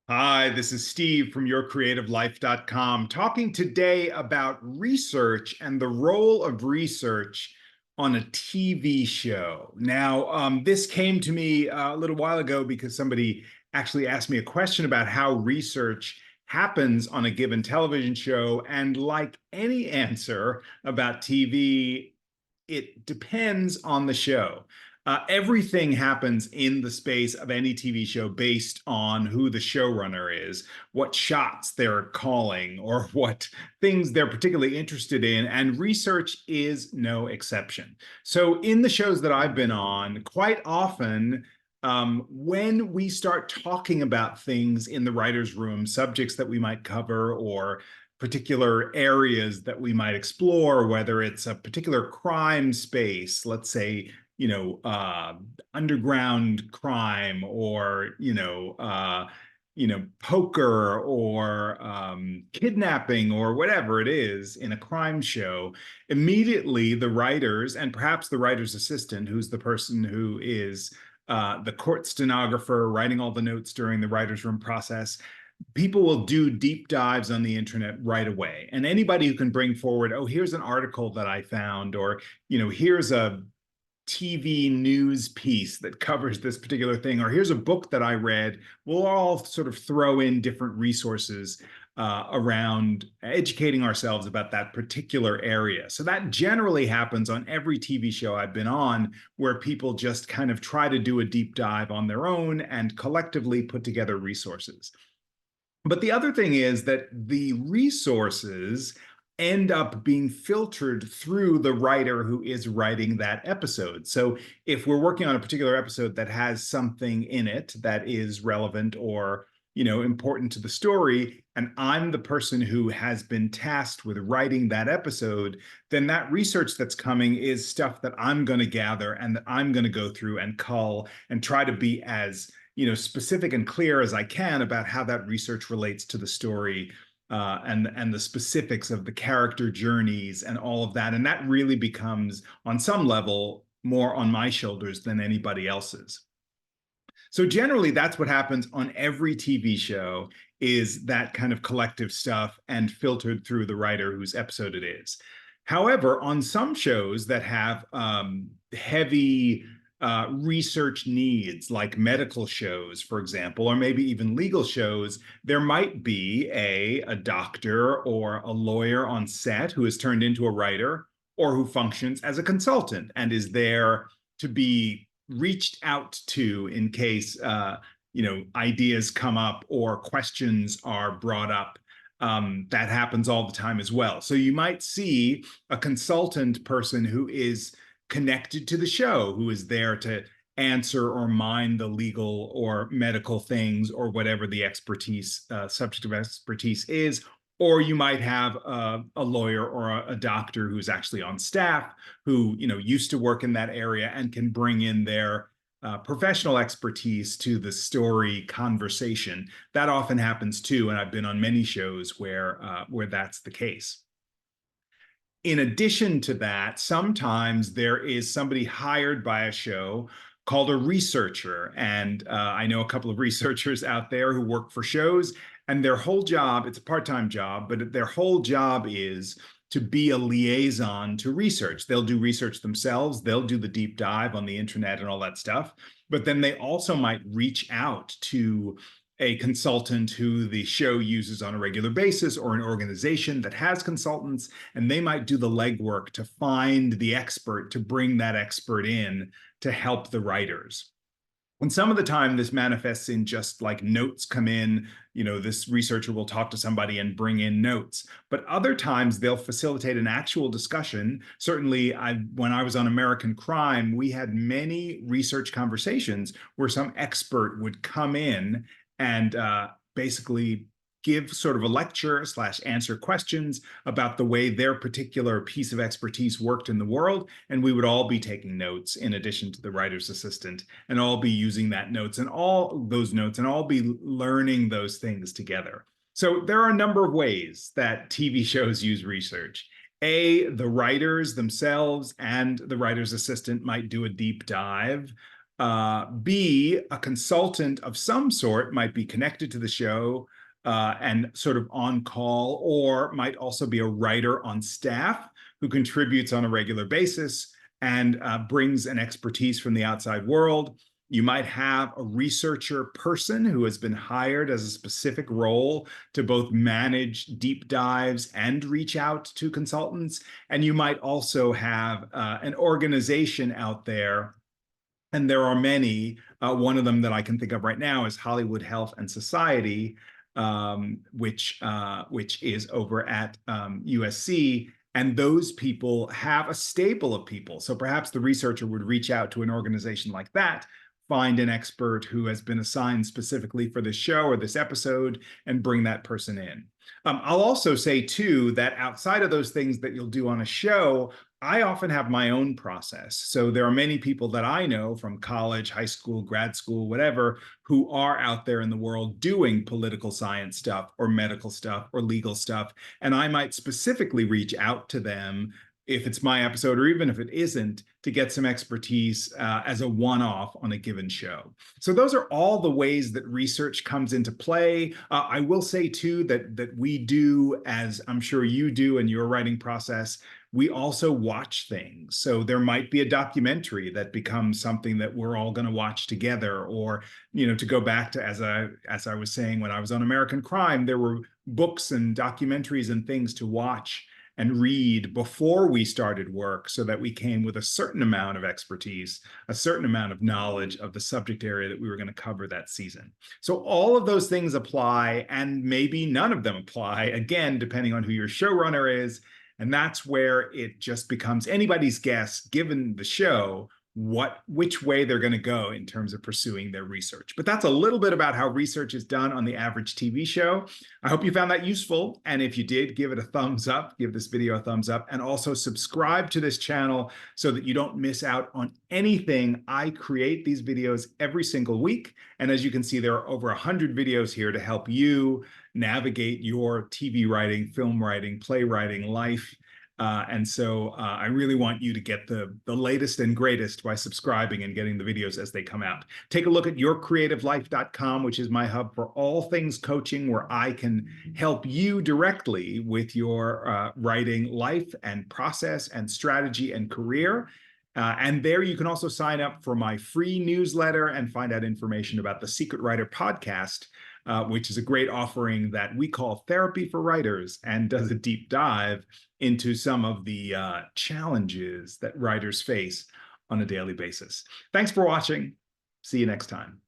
Hi, this is Steve from yourcreativelife.com talking today about research and the role of research on a TV show. Now, this came to me a little while ago because somebody actually asked me a question about how research happens on a given television show. And like any answer about TV, it depends on the show. Everything happens in the space of any TV show based on who the showrunner is, what shots they're calling, or what things they're particularly interested in. And research is no exception. So, in the shows that I've been on, quite often, when we start talking about things in the writer's room, subjects that we might cover, or particular areas that we might explore, whether it's a particular crime space, let's say, underground crime, or poker, or kidnapping, or whatever it is in a crime show. Immediately, the writers, and perhaps the writer's assistant, who's the person who is the court stenographer writing all the notes during the writer's room process, people will do deep dives on the internet right away. And anybody who can bring forward, oh, here's an article that I found, or, here's a TV news piece that covers this particular thing, or here's a book that I read, we'll all sort of throw in different resources around educating ourselves about that particular area. So that generally happens on every TV show I've been on, where people just kind of try to do a deep dive on their own and collectively put together resources. But the other thing is that the resources end up being filtered through the writer who is writing that episode. So if we're working on a particular episode that has something in it that is relevant or important to the story, and I'm the person who has been tasked with writing that episode, then that research that's coming is stuff that I'm going to gather and that I'm going to go through and cull and try to be as specific and clear as I can about how that research relates to the story, and the specifics of the character journeys and all of that. And that really becomes, on some level, more on my shoulders than anybody else's. So generally, that's what happens on every TV show, is that kind of collective stuff and filtered through the writer whose episode it is. However, on some shows that have heavy research needs, like medical shows, for example, or maybe even legal shows, there might be a doctor or a lawyer on set who is turned into a writer, or who functions as a consultant and is there to be reached out to in case ideas come up or questions are brought up. That happens all the time as well. So you might see a consultant person who is connected to the show, who is there to answer or mine the legal or medical things, or whatever the expertise, subject of expertise is. Or you might have a lawyer or a doctor who's actually on staff, who used to work in that area and can bring in their professional expertise to the story conversation. That often happens too, and I've been on many shows where that's the case. In addition to that, sometimes there is somebody hired by a show called a researcher. And I know a couple of researchers out there who work for shows, and their whole job, it's a part-time job, but their whole job is to be a liaison to research. They'll do research themselves, they'll do the deep dive on the internet and all that stuff, but then they also might reach out to a consultant who the show uses on a regular basis, or an organization that has consultants, and they might do the legwork to find the expert, to bring that expert in to help the writers. And some of the time this manifests in just like notes come in, this researcher will talk to somebody and bring in notes. But other times they'll facilitate an actual discussion. Certainly, when I was on American Crime, we had many research conversations where some expert would come in and basically give sort of a lecture / answer questions about the way their particular piece of expertise worked in the world. And we would all be taking notes in addition to the writer's assistant, and all be using that notes and all those notes, and all be learning those things together. So there are a number of ways that TV shows use research. The writers themselves and the writer's assistant might do a deep dive. B, a consultant of some sort might be connected to the show and sort of on call, or might also be a writer on staff who contributes on a regular basis and brings an expertise from the outside world. You might have a researcher person who has been hired as a specific role to both manage deep dives and reach out to consultants. And you might also have an organization out there, and there are many. One of them that I can think of right now is Hollywood Health and Society, which is over at USC. And those people have a stable of people. So perhaps the researcher would reach out to an organization like that, find an expert who has been assigned specifically for this show or this episode, and bring that person in. I'll also say, too, that outside of those things that you'll do on a show, I often have my own process. So there are many people that I know from college, high school, grad school, whatever, who are out there in the world doing political science stuff or medical stuff or legal stuff. And I might specifically reach out to them if it's my episode, or even if it isn't, to get some expertise as a one-off on a given show. So those are all the ways that research comes into play. I will say, too, that we do, as I'm sure you do in your writing process, we also watch things. So there might be a documentary that becomes something that we're all going to watch together. Or, to go back to, as I was saying, when I was on American Crime, there were books and documentaries and things to watch and read before we started work, so that we came with a certain amount of expertise, a certain amount of knowledge of the subject area that we were going to cover that season. So all of those things apply, and maybe none of them apply, again, depending on who your showrunner is. And that's where it just becomes anybody's guess, given the show, which way they're going to go in terms of pursuing their research. But that's a little bit about how research is done on the average TV show. I hope you found that useful. And if you did, give it a thumbs up, give this video a thumbs up, and also subscribe to this channel so that you don't miss out on anything. I create these videos every single week. And as you can see, there are over 100 videos here to help you navigate your TV writing, film writing, playwriting life. And so I really want you to get the latest and greatest by subscribing and getting the videos as they come out. Take a look at yourcreativelife.com, which is my hub for all things coaching, where I can help you directly with your writing life and process and strategy and career. And there you can also sign up for my free newsletter and find out information about the Secret Writer podcast, which is a great offering that we call Therapy for Writers, and does a deep dive into some of the challenges that writers face on a daily basis. Thanks for watching. See you next time.